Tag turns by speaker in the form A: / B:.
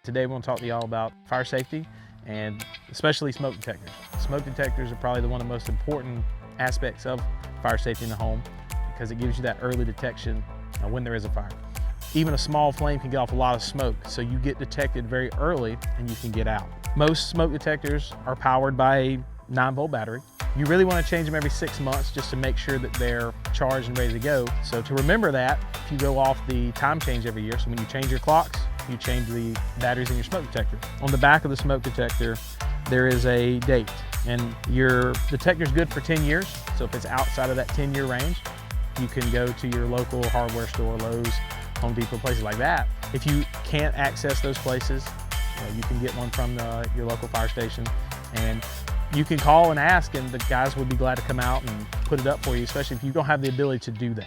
A: Today we're going to talk to y'all about fire safety and especially smoke detectors. Smoke detectors are probably one of the most important aspects of fire safety in the home because it gives you that early detection when there is a fire. Even a small flame can get off a lot of smoke, so you get detected very early and you can get out. Most smoke detectors are powered by a 9-volt battery. You really want to change them every 6 months just to make sure that they're charged and ready to go. So to remember that, if you go off the time change every year, so when you change your clocks, you change the batteries in your smoke detector. On the back of the smoke detector, there is a date, and your detector is good for 10 years. So if it's outside of that 10-year range, you can go to your local hardware store, Lowe's, Home Depot, places like that. If you can't access those places, you can get one from your local fire station, and you can call and ask, and the guys would be glad to come out and put it up for you, especially if you don't have the ability to do that.